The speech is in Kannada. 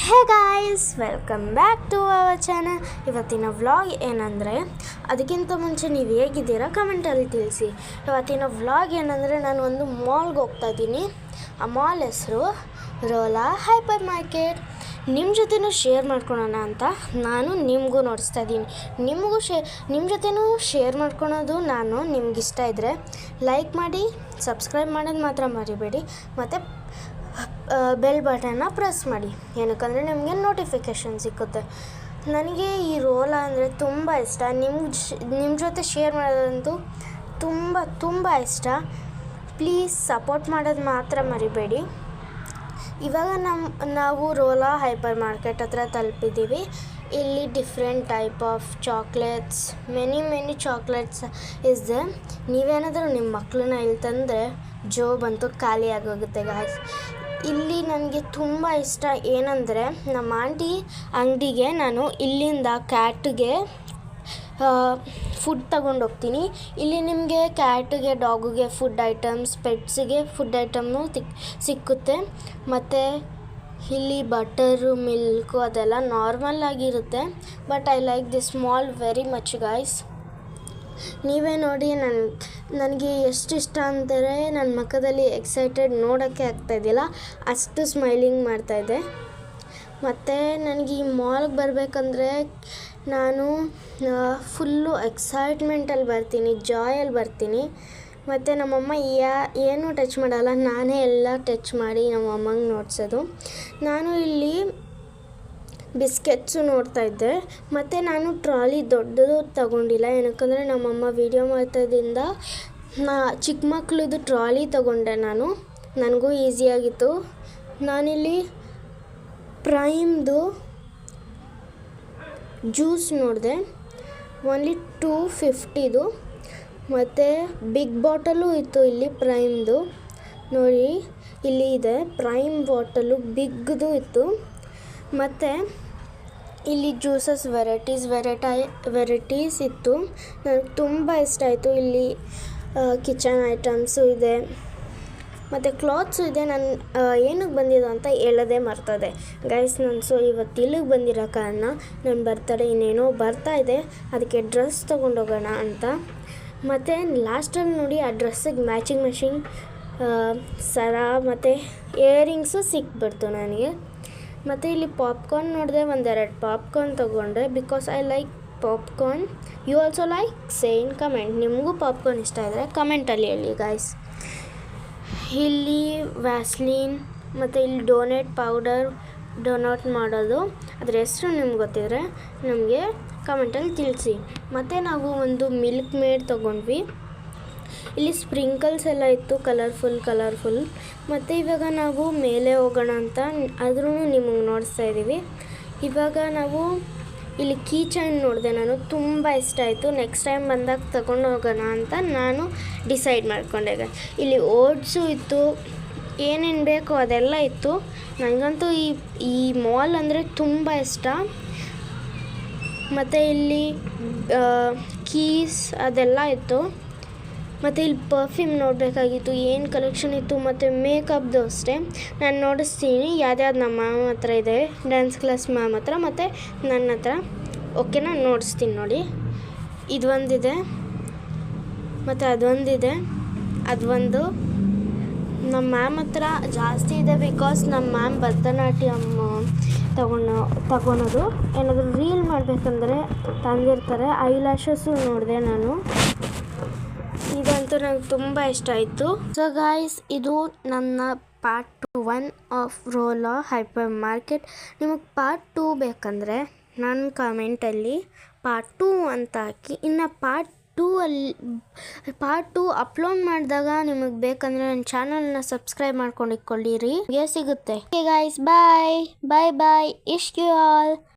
Hey guys, welcome back to our channel. ಇವತ್ತಿನ ವ್ಲಾಗ್ ಏನಂದರೆ, ಅದಕ್ಕಿಂತ ಮುಂಚೆ ನೀವು ಹೇಗಿದ್ದೀರಾ ಕಮೆಂಟಲ್ಲಿ ತಿಳಿಸಿ. ಇವತ್ತಿನ ವ್ಲಾಗ್ ಏನಂದರೆ, ನಾನು ಒಂದು ಮಾಲ್ಗೆ ಹೋಗ್ತಾ ಇದ್ದೀನಿ. ಆ ಮಾಲ್ ಹೆಸರು ರೋಲಾ ಹೈಪರ್ ಮಾರ್ಕೆಟ್. ನಿಮ್ಮ ಜೊತೆನೂ ಶೇರ್ ಮಾಡ್ಕೊಳೋಣ ಅಂತ ನಾನು ನಿಮಗೂ ನೋಡಿಸ್ತಾ ಇದ್ದೀನಿ. ನಿಮ್ಮ ಜೊತೆನೂ ಶೇರ್ ಮಾಡ್ಕೊಳೋದು ನಾನು. ನಿಮ್ಗೆ ಇಷ್ಟ ಇದ್ದರೆ ಲೈಕ್ ಮಾಡಿ, ಸಬ್ಸ್ಕ್ರೈಬ್ ಮಾಡೋದು ಮಾತ್ರ ಮರಿಬೇಡಿ, ಮತ್ತು ಬೆಲ್ ಬಟನ್ನ ಪ್ರೆಸ್ ಮಾಡಿ, ಏನಕ್ಕಂದರೆ ನಿಮಗೆ ನೋಟಿಫಿಕೇಷನ್ ಸಿಕ್ಕುತ್ತೆ. ನನಗೆ ಈ ರೋಲಾ ಅಂದರೆ ತುಂಬ ಇಷ್ಟ. ನಿಮ್ಮ ಜೊತೆ ಶೇರ್ ಮಾಡೋದಂತೂ ತುಂಬ ಇಷ್ಟ. ಪ್ಲೀಸ್ ಸಪೋರ್ಟ್ ಮಾಡೋದು ಮಾತ್ರ ಮರಿಬೇಡಿ. ಇವಾಗ ನಾವು ರೋಲಾ ಹೈಪರ್ ಮಾರ್ಕೆಟ್ ಹತ್ರ ತಲುಪಿದ್ದೀವಿ. ಇಲ್ಲಿ different type of chocolates, many chocolates is there. ನೀವೇನಾದರೂ ನಿಮ್ಮ ಮಕ್ಕಳನ್ನ ಇಲ್ಲಿ ತಂದರೆ ಜೋಬಂತೂ ಖಾಲಿ ಆಗೋಗುತ್ತೆ ಗಾಯ್ಸ್. ಇಲ್ಲಿ ನನಗೆ ತುಂಬ ಇಷ್ಟ ಏನಂದರೆ, ನಮ್ಮ ಆಂಟಿ ಅಂಗಡಿಗೆ ನಾನು ಇಲ್ಲಿಂದ ಕ್ಯಾಟ್ಗೆ ಫುಡ್ ತಗೊಂಡೋಗ್ತೀನಿ. ಇಲ್ಲಿ ನಿಮಗೆ ಕ್ಯಾಟ್ಗೆ, ಡಾಗುಗೆ ಫುಡ್ ಐಟಮ್ಸ್, ಪೆಟ್ಸಿಗೆ ಫುಡ್ ಐಟಮ್ನು ಸಿಕ್ಕುತ್ತೆ. ಮತ್ತು ಇಲ್ಲಿ ಬಟರು, ಮಿಲ್ಕು ಅದೆಲ್ಲ ನಾರ್ಮಲ್ ಆಗಿರುತ್ತೆ. But I like this mall very much guys. ನೀವೇ ನೋಡಿ, ನನಗೆ ಎಷ್ಟು ಇಷ್ಟ ಅಂದರೆ ನನ್ನ ಮುಖದಲ್ಲಿ ಎಕ್ಸೈಟೆಡ್ ನೋಡೋಕ್ಕೆ ಆಗ್ತಾಯಿದ್ದಿಲ್ಲ, ಅಷ್ಟು ಸ್ಮೈಲಿಂಗ್ ಮಾಡ್ತಾಯಿದ್ದೆ. ಮತ್ತು ನನಗೆ ಈ ಮಾಲ್ಗೆ ಬರಬೇಕಂದ್ರೆ ನಾನು ಫುಲ್ಲು ಎಕ್ಸೈಟ್ಮೆಂಟಲ್ಲಿ ಬರ್ತೀನಿ, ಜಾಯಲ್ಲಿ ಬರ್ತೀನಿ. ಮತ್ತು ನಮ್ಮಮ್ಮ ಏನೂ ಟಚ್ ಮಾಡಲ್ಲ, ನಾನೇ ಎಲ್ಲ ಟಚ್ ಮಾಡಿ ನಮ್ಮಮ್ಮಂಗೆ ನೋಡ್ಸೋದು. ನಾನು ಇಲ್ಲಿ ಬಿಸ್ಕೆಟ್ಸು ನೋಡ್ತಾಯಿದ್ದೆ. ಮತ್ತು ನಾನು ಟ್ರಾಲಿ ದೊಡ್ಡದು ತಗೊಂಡಿಲ್ಲ, ಏನಕ್ಕಂದರೆ ನಮ್ಮಮ್ಮ ವೀಡಿಯೋ ಮಾಡ್ತಾಯಿದ್ದರಿಂದ ಚಿಕ್ಕ ಮಕ್ಕಳದು ಟ್ರಾಲಿ ತಗೊಂಡೆ ನಾನು. ನನಗೂ ಈಸಿಯಾಗಿತ್ತು. ನಾನಿಲ್ಲಿ ಪ್ರೈಮ್ದು ಜ್ಯೂಸ್ ನೋಡಿದೆ, ಓನ್ಲಿ 250. ಮತ್ತು ಬಿಗ್ ಬಾಟಲು ಇತ್ತು ಇಲ್ಲಿ ಪ್ರೈಮ್ದು. ನೋಡಿ ಇಲ್ಲಿ ಇದೆ ಪ್ರೈಮ್ ಬಾಟಲು, ಬಿಗ್ದು ಇತ್ತು. ಮತ್ತು ಇಲ್ಲಿ ಜ್ಯೂಸಸ್ ವೆರೈಟೀಸ್ ಇತ್ತು. ನನಗೆ ತುಂಬ ಇಷ್ಟ ಆಯಿತು. ಇಲ್ಲಿ ಕಿಚನ್ ಐಟಮ್ಸು ಇದೆ, ಮತ್ತು ಕ್ಲಾತ್ಸು ಇದೆ. ನಾನು ಏನಕ್ಕೆ ಬಂದಿದ್ದು ಅಂತ ಹೇಳೋದೇ ಮರ್ತದೆ ಗೈಸ್. ಇವತ್ತು ಇಲ್ಲಿಗೆ ಬಂದಿರೋ ಕಾರಣ ನನ್ನ ಬರ್ತಡೇ ಇನ್ನೇನೋ ಬರ್ತಾ ಇದೆ, ಅದಕ್ಕೆ ಡ್ರೆಸ್ ತೊಗೊಂಡೋಗೋಣ ಅಂತ. ಮತ್ತು ಲಾಸ್ಟಲ್ಲಿ ನೋಡಿ ಆ ಡ್ರೆಸ್ಸಿಗೆ ಮ್ಯಾಚಿಂಗ್ ಸರ ಮತ್ತು ಇಯರಿಂಗ್ಸು ಸಿಕ್ಬಿಡ್ತು ನನಗೆ. ಮತ್ತು ಇಲ್ಲಿ ಪಾಪ್ಕಾರ್ನ್ ನೋಡಿದೆ, ಒಂದೆರಡು ಪಾಪ್ಕಾರ್ನ್ ತೊಗೊಂಡ್ರೆ, because I like popcorn. You also like? Say in comment. ನಿಮಗೂ ಪಾಪ್ಕಾರ್ನ್ ಇಷ್ಟ ಇದ್ದರೆ ಕಮೆಂಟಲ್ಲಿ ಹೇಳಿ ಗಾಯ್ಸ್. ಇಲ್ಲಿ ವ್ಯಾಸ್ಲೀನ್ ಮತ್ತು ಇಲ್ಲಿ ಡೋನಟ್ ಮಾಡೋದು, ಅದ್ರ ಹೆಸರು ನಿಮ್ಗೆ ಗೊತ್ತಿದ್ರೆ ನಮಗೆ ಕಮೆಂಟಲ್ಲಿ ತಿಳಿಸಿ. ಮತ್ತು ನಾವು ಒಂದು ಮಿಲ್ಕ್ ಮೇಡ್ ತೊಗೊಂಡ್ವಿ. ಇಲ್ಲಿ ಸ್ಪ್ರಿಂಕಲ್ಸ್ ಎಲ್ಲ ಇತ್ತು, ಕಲರ್ಫುಲ್. ಮತ್ತು ಇವಾಗ ನಾವು ಮೇಲೆ ಹೋಗೋಣ ಅಂತ ಆದ್ರೂ ನಿಮಗೆ ನೋಡಿಸ್ತಾ ಇದ್ದೀವಿ. ಇವಾಗ ನಾವು ಇಲ್ಲಿ ಕೀ ಚೈನ್ ನೋಡಿದೆ, ನಾನು ತುಂಬ ಇಷ್ಟ ಆಯಿತು. ನೆಕ್ಸ್ಟ್ ಟೈಮ್ ಬಂದಾಗ ತಗೊಂಡು ಹೋಗೋಣ ಅಂತ ನಾನು ಡಿಸೈಡ್ ಮಾಡ್ಕೊಂಡೆ. ಇಲ್ಲಿ ಓಟ್ಸು ಇತ್ತು, ಏನೇನು ಬೇಕೋ ಅದೆಲ್ಲ ಇತ್ತು. ನನಗಂತೂ ಈ ಮಾಲ್ ಅಂದರೆ ತುಂಬ ಇಷ್ಟ. ಮತ್ತು ಇಲ್ಲಿ ಕೀಸ್ ಅದೆಲ್ಲ ಇತ್ತು. ಮತ್ತು ಇಲ್ಲಿ ಪರ್ಫ್ಯೂಮ್ ನೋಡಬೇಕಾಗಿತ್ತು, ಏನು ಕಲೆಕ್ಷನ್ ಇತ್ತು. ಮತ್ತು ಮೇಕಪ್ದು ಅಷ್ಟೇ ನಾನು ನೋಡಿಸ್ತೀನಿ ಯಾವ್ದು ನಮ್ಮ ಮ್ಯಾಮ್ ಹತ್ರ ಇದೆ, ಡ್ಯಾನ್ಸ್ ಕ್ಲಾಸ್ ಮ್ಯಾಮ್ ಹತ್ರ ಮತ್ತು ನನ್ನ ಹತ್ರ. ಓಕೆನಾ, ನೋಡಿಸ್ತೀನಿ ನೋಡಿ. ಇದೊಂದಿದೆ ಮತ್ತು ಅದೊಂದಿದೆ. ಅದೊಂದು ನಮ್ಮ ಮ್ಯಾಮ್ ಹತ್ರ ಜಾಸ್ತಿ ಇದೆ, ಬಿಕಾಸ್ ನಮ್ಮ ಮ್ಯಾಮ್ ಭರತನಾಟ್ಯಮ್ ತಗೊಳೋದು. ಏನಾದರೂ ರೀಲ್ ಮಾಡಬೇಕಂದ್ರೆ ತಂದಿರ್ತಾರೆ. ಐಲ್ಯಾಶಸ್ಸು ನೋಡಿದೆ ನಾನು. ಇದಂತೂ ನನಗೆ ತುಂಬ ಇಷ್ಟ ಆಯಿತು. ಸೊ ಗಾಯ್ಸ್, ಇದು ನನ್ನ ಪಾರ್ಟ್ 1 ಆಫ್ ರೋಲಾ ಹೈಪರ್ ಮಾರ್ಕೆಟ್. ನಿಮಗೆ ಪಾರ್ಟ್ 2 ಬೇಕಂದರೆ ನನ್ನ ಕಮೆಂಟಲ್ಲಿ ಪಾರ್ಟ್ 2 ಅಂತ ಹಾಕಿ. ಇನ್ನು ಪಾರ್ಟ್ 2 ಅಪ್ಲೋಡ್ ಮಾಡಿದಾಗ ನಿಮಗೆ ಬೇಕಂದರೆ ನನ್ನ ಚಾನಲ್ನ ಸಬ್ಸ್ಕ್ರೈಬ್ ಮಾಡ್ಕೊಂಡು ಇಟ್ಕೊಳ್ಳಿರಿ, ಸಿಗುತ್ತೆ. Okay guys, bye. ಇಶ್ಕ್ ಯು ಆಲ್.